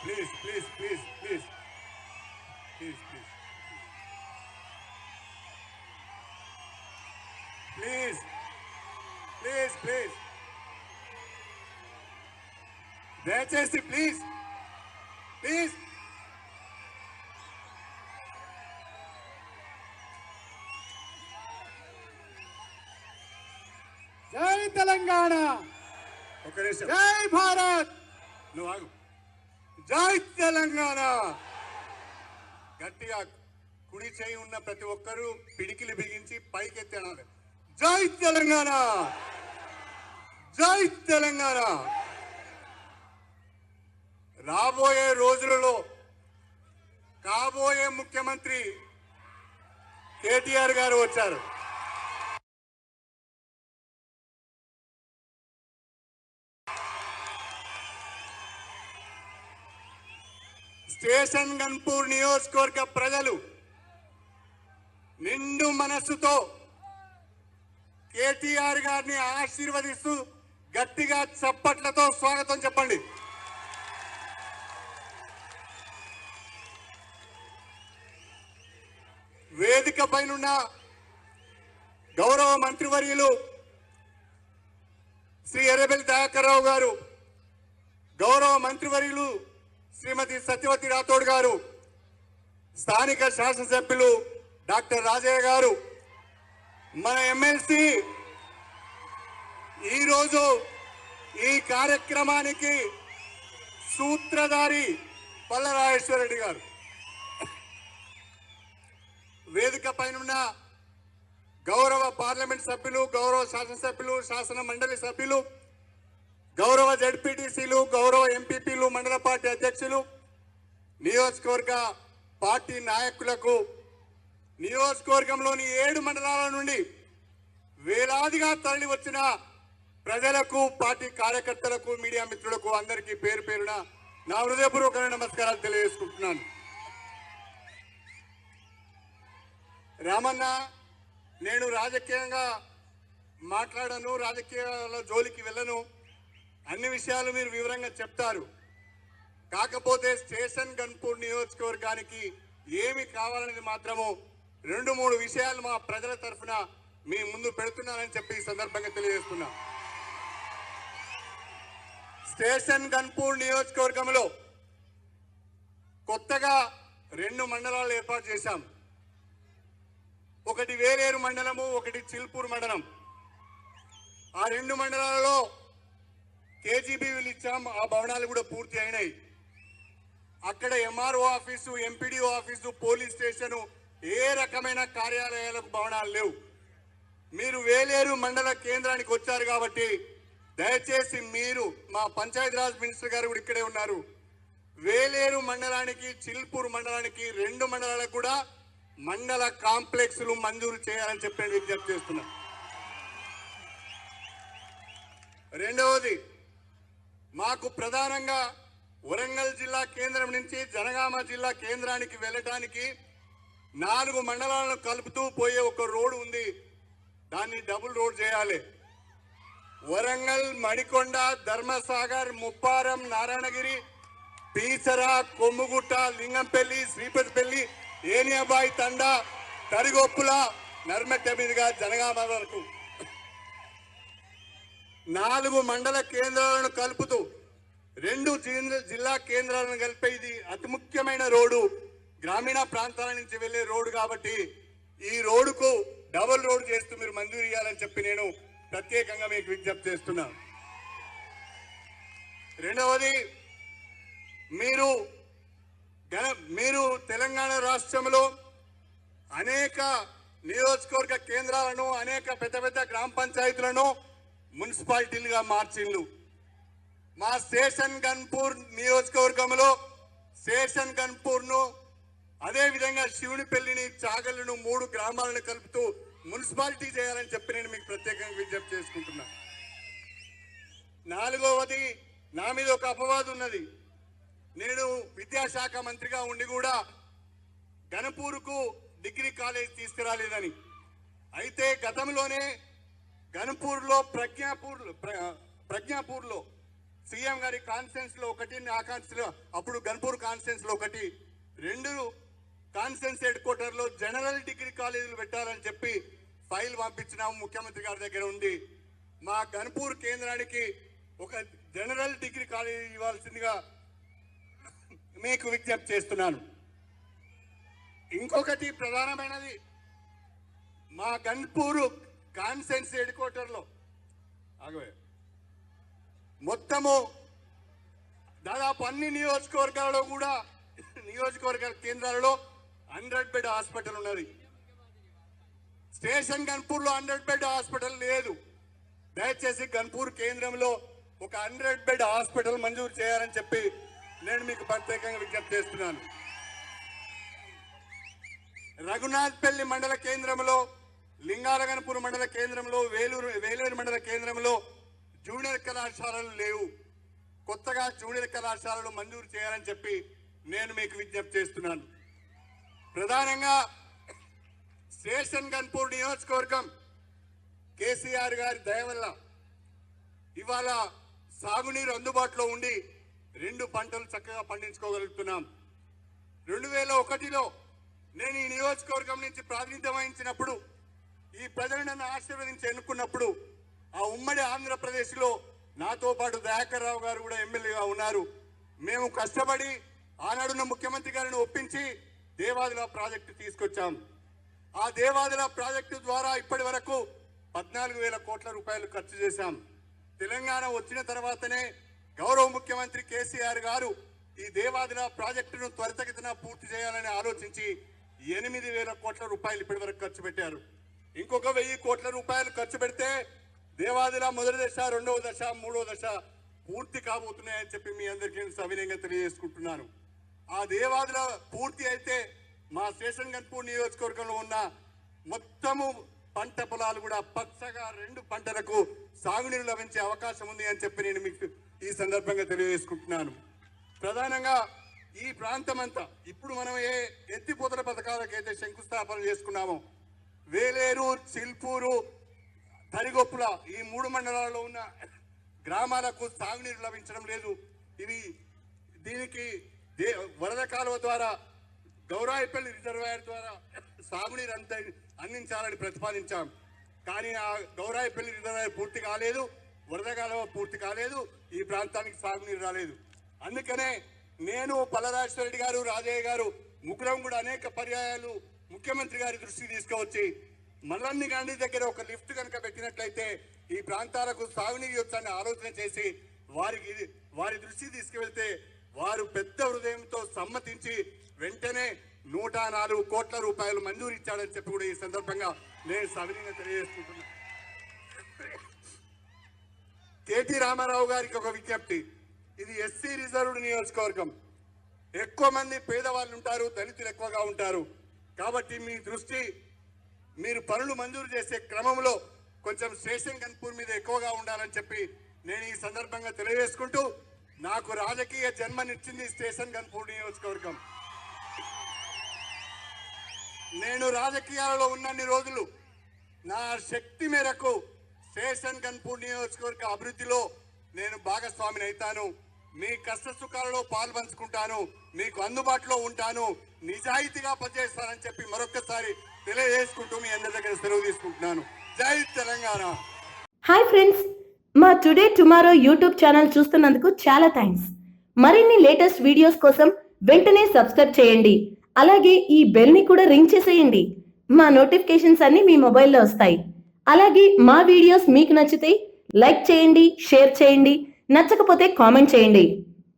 Please, please, please, please, please, please, please, please. దయచేసి please please జై తెలంగాణ, ఒక నిమిషం జై భారత్. నువ్వు ఆగు. జై తెలంగాణ. గట్టిగా కుడి చేయి ఉన్న ప్రతి ఒక్కరూ పిడికిలి బిగించి పైకెత్తి అనాలి. జై తెలంగాణ, జై తెలంగాణ. రాబోయే రోజులలో కాబోయే ముఖ్యమంత్రి కేటీఆర్ గారు వచ్చారు. స్టేషన్ గన్పూర్ నియోజకవర్గ ప్రజలు నిండు మనస్సుతో కేటీఆర్ గారిని ఆశీర్వదిస్తూ గట్టిగా చప్పట్లతో స్వాగతం చెప్పండి. వేదిక పైనున్న గౌరవ మంత్రివర్యులు శ్రీ ఎర్రబెల్లి దయాకర్ రావు గారు, గౌరవ మంత్రివర్యులు శ్రీమతి సత్యవతి రాథోడ్ గారు, స్థానిక శాసనసభ్యులు డాక్టర్ రాజయ్య గారు, మన ఎమ్మెల్సీ, ఈరోజు ఈ కార్యక్రమానికి సూత్రధారి పల్లరాజేశ్వరరెడ్డి గారు, వేదిక పైనున్న గౌరవ పార్లమెంట్ సభ్యులు, గౌరవ శాసనసభ్యులు, శాసన మండలి సభ్యులు, గౌరవ జడ్పీటీసీలు, గౌరవ ఎంపీపీలు, మండల పార్టీ అధ్యక్షులు, నియోజకవర్గ పార్టీ నాయకులకు, నియోజకవర్గంలోని 7 మండలాల నుండి వేలాదిగా తరలి వచ్చిన ప్రజలకు, పార్టీ కార్యకర్తలకు, మీడియా మిత్రులకు అందరికీ పేరు పేరున నా హృదయపూర్వక నమస్కారాలు తెలియజేసుకుంటున్నాను. రామన్న, నేను రాజకీయంగా మాట్లాడను, రాజకీయాల జోలికి వెళ్ళను, అన్ని విషయాలు మీరు వివరంగా చెప్తారు. కాకపోతే స్టేషన్ గన్పూర్ నియోజకవర్గానికి ఏమి కావాలనేది మాత్రము 2-3 విషయాలు మా ప్రజల తరఫున మీ ముందు పెడుతున్నానని చెప్పి ఈ సందర్భంగా తెలియజేస్తున్నా. స్టేషన్ గన్పూర్ నియోజకవర్గంలో కొత్తగా 2 మండలాలు ఏర్పాటు చేశాం. ఒకటి వేలేరు మండలము, ఒకటి చిల్పూర్ మండలం. ఆ 2 మండలాలలో కేజీబీలు ఇచ్చాం. ఆ భవనాలు కూడా పూర్తి అయినాయి. అక్కడ MRO office, MPDO office, police station, ఏ రకమైన కార్యాలయాలకు భవనాలు లేవు. మీరు వేలేరు మండల కేంద్రానికి వచ్చారు కాబట్టి దయచేసి మీరు, మా పంచాయతీరాజ్ మినిస్టర్ గారు కూడా ఇక్కడే ఉన్నారు, వేలేరు మండలానికి, చిల్పూర్ మండలానికి 2 మండలాలకు కూడా మండల కాంప్లెక్స్లు మంజూరు చేయాలని చెప్పి విజ్ఞప్తి చేస్తున్నా. రెండవది, మాకు ప్రధానంగా వరంగల్ జిల్లా కేంద్రం నుంచి జనగామ జిల్లా కేంద్రానికి వెళ్ళటానికి 4 మండలాలను కలుపుతూ పోయే ఒక రోడ్డు ఉంది. దాన్ని డబుల్ రోడ్ చేయాలి. వరంగల్, మడికొండ, ధర్మసాగర్, ముప్పారం, నారాయణగిరి, పీసర, కొమ్ముగుట్ట, లింగంపల్లి, శ్రీపతిపల్లి, ఏనియాబాయి తండా, తరిగొప్పుల, నర్మెట్ట మీదుగా జనగామ వరకు 4 మండల కేంద్రాలను కలుపుతూ 2 జిల్లా కేంద్రాలను కలిపే ఇది అతి ముఖ్యమైన రోడ్డు, గ్రామీణ ప్రాంతాల నుంచి వెళ్లే రోడ్డు కాబట్టి ఈ రోడ్డుకు డబుల్ రోడ్ చేస్తూ మీరు మంజూరు ఇవ్వాలని చెప్పి నేను ప్రత్యేకంగా మీకు విజ్ఞప్తి చేస్తున్నా. రెండవది, మీరు తెలంగాణ రాష్ట్రంలో అనేక నియోజకవర్గ కేంద్రాలను, అనేక పెద్ద పెద్ద గ్రామ పంచాయతీలను మున్సిపాలిటీలుగా మార్చిండ్రు. మా స్టేషన్ గన్పూర్ నియోజకవర్గంలో స్టేషన్ గన్పూర్ను, అదేవిధంగా శివునిపల్లిని, చాగళ్లను 3 గ్రామాలను కలుపుతూ మున్సిపాలిటీ చేయాలని చెప్పి నేను మీకు ప్రత్యేకంగా విజ్ఞప్తి చేసుకుంటున్నా. 4వది, నా మీద ఒక అపవాదు ఉన్నది. నేను విద్యాశాఖ మంత్రిగా ఉండి కూడా గణపూర్కు డిగ్రీ కాలేజ్ తీసుకురాలేదని. అయితే గతంలోనే గణపూర్లో, ప్రజ్ఞాపూర్లో సీఎం గారి కాన్ఫరెన్స్ లో ఒకటి, నా కాన్ఫరెన్స్ అప్పుడు గన్పూర్ కాన్ఫరెన్స్ లో ఒకటి, 2 కాన్ఫరెన్స్ హెడ్ క్వార్టర్ లో జనరల్ డిగ్రీ కాలేజీలు పెట్టాలని చెప్పి ఫైల్ పంపించినాము. ముఖ్యమంత్రి గారి దగ్గర ఉంది. మా గన్పూర్ కేంద్రానికి ఒక జనరల్ డిగ్రీ కాలేజీ ఇవ్వాల్సిందిగా మీకు విజ్ఞప్తి చేస్తున్నాను. ఇంకొకటి ప్రధానమైనది, మా గన్పూర్ కాన్ఫరెన్స్ హెడ్ క్వార్టర్ లో మొత్తము దాదాపు అన్ని నియోజకవర్గాలలో కూడా నియోజకవర్గ కేంద్రాలలో 100 బెడ్ హాస్పిటల్ ఉన్నది. స్టేషన్ గన్పూర్ లో 100 బెడ్ హాస్పిటల్ లేదు. దయచేసి గన్పూర్ కేంద్రంలో ఒక 100 బెడ్ హాస్పిటల్ మంజూరు చేయాలని చెప్పి నేను మీకు ప్రత్యేకంగా విజ్ఞప్తి చేస్తున్నాను. రఘునాథ్పల్లి మండల కేంద్రంలో, లింగాలగనపూర్ మండల కేంద్రంలో, వేలూరు మండల కేంద్రంలో జూనియర్ కళాశాలలు లేవు. కొత్తగా జూనియర్ కళాశాలలు మంజూరు చేయాలని చెప్పి నేను మీకు విజ్ఞప్తి చేస్తున్నాను. ప్రధానంగా స్టేషన్ గన్పూర్ నియోజకవర్గం కేసీఆర్ గారి దయ వల్ల ఇవాళ సాగునీరు అందుబాటులో ఉండి 2 పంటలు చక్కగా పండించుకోగలుగుతున్నాం. 2001లో నేను ఈ నియోజకవర్గం నుంచి ప్రాతినిధ్యం వహించినప్పుడు, ఈ ప్రజలు నన్ను ఆశీర్వదించి ఎన్నుకున్నప్పుడు, ఆ ఉమ్మడి ఆంధ్రప్రదేశ్లో నాతో పాటు దయాకర్ రావు గారు కూడా ఎమ్మెల్యేగా ఉన్నారు. మేము కష్టపడి ఆనాడున్న ముఖ్యమంత్రి గారిని ఒప్పించి దేవాదుల ప్రాజెక్టు తీసుకొచ్చాం. ఆ దేవాదుల ప్రాజెక్టు ద్వారా ఇప్పటి వరకు 14,000 కోట్ల రూపాయలు ఖర్చు చేశాం. తెలంగాణ వచ్చిన తర్వాతనే గౌరవ ముఖ్యమంత్రి కేసీఆర్ గారు ఈ దేవాదుల ప్రాజెక్టును త్వరితగతిన పూర్తి చేయాలని ఆలోచించి 8,000 కోట్ల రూపాయలు ఇప్పటి వరకు ఖర్చు పెట్టారు. ఇంకొక 1,000 కోట్ల రూపాయలు ఖర్చు పెడితే దేవాదుల మొదటి దశ, 2వ దశ, 3వ దశ పూర్తి కాబోతున్నాయని చెప్పి మీ అందరికీ సవినయంగా తెలియజేసుకుంటున్నాను. ఆ దేవాదుల పూర్తి అయితే మా స్టేషన్ గన్పూర్ నియోజకవర్గంలో ఉన్న మొత్తము పంట పొలాలు కూడా పచ్చగా 2 పంటలకు సాగునీరు లభించే అవకాశం ఉంది అని చెప్పి నేను మీకు ఈ సందర్భంగా తెలియజేసుకుంటున్నాను. ప్రధానంగా ఈ ప్రాంతం అంతా ఇప్పుడు మనం ఏ ఎత్తిపోతల పథకాలకైతే శంకుస్థాపన చేసుకున్నామో, వేలేరు, చిల్పూరు, తరిగొప్పుల ఈ 3 మండలాల్లో ఉన్న గ్రామాలకు సాగునీరు లభించడం లేదు. దీనికి వరద కాలువ ద్వారా, గౌరాయిపల్లి రిజర్వాయర్ ద్వారా సాగునీరు అందించాలని ప్రతిపాదించాం. కానీ ఆ గౌరాయిపల్లి రిజర్వాయర్ పూర్తి కాలేదు, వరద కాలువ పూర్తి కాలేదు, ఈ ప్రాంతానికి సాగునీరు రాలేదు. అందుకనే నేను, పల్లరాజేశ్వర రెడ్డి గారు, రాజయ్య గారు ముగ్గురం కూడా అనేక పర్యాయాలు ముఖ్యమంత్రి గారి దృష్టికి తీసుకువచ్చి మల్లన్ని గాంధీ దగ్గర ఒక లిఫ్ట్ కనుక పెట్టినట్లయితే ఈ ప్రాంతాలకు సాగునీరు వచ్చాన్ని ఆలోచన చేసి వారి దృష్టికి తీసుకువెళ్తే వారు పెద్ద హృదయంతో సమ్మతించి వెంటనే 104 కోట్ల రూపాయలు మంజూరు ఇచ్చాడని చెప్పి కూడా ఈ సందర్భంగా నేను సవినయంగా తెలియజేసుకుంటున్నాను. కేటీ రామారావు గారికి ఒక విజ్ఞప్తి. ఇది ఎస్సీ రిజర్వ్డ్ నియోజకవర్గం. ఎక్కువ మంది పేదవాళ్ళు ఉంటారు, దళితులు ఎక్కువగా ఉంటారు. కాబట్టి మీ దృష్టి, మీరు పనులు మంజూరు చేసే క్రమంలో కొంచెం స్టేషన్ గన్పూర్ మీద ఎక్కువగా ఉండాలని చెప్పి నేను ఈ సందర్భంగా తెలియజేసుకుంటూ, నాకు రాజకీయ జన్మనిచ్చింది స్టేషన్ గన్పూర్ నియోజకవర్గం. నేను రాజకీయాలలో ఉన్నన్ని రోజులు నా శక్తి మేరకు స్టేషన్ గన్పూర్ నియోజకవర్గ అభివృద్ధిలో నేను భాగస్వామిని అవుతాను. మీ కష్ట సుఖాలలో పాల్పంచుకుంటాను, మీకు అందుబాటులో ఉంటాను, నిజాయితీగా పనిచేస్తానని చెప్పి మరొకసారి తెలియజేసుకుంటూ మీ అందరి దగ్గర సెలవు తీసుకుంటున్నాను. జై తెలంగాణ. హాయ్ ఫ్రెండ్స్, మా టుడే టుమారో యూట్యూబ్ ఛానల్ చూస్తున్నందుకు చాలా థ్యాంక్స్. మరిన్ని లేటెస్ట్ వీడియోస్ కోసం వెంటనే సబ్స్క్రైబ్ చేయండి. అలాగే ఈ బెల్ ని కూడా రింగ్ చేసేయండి. మా నోటిఫికేషన్స్ అన్ని మీ మొబైల్లో వస్తాయి. అలాగే మా వీడియోస్ మీకు నచ్చితే లైక్ చేయండి, షేర్ చేయండి, నచ్చకపోతే కామెంట్ చేయండి.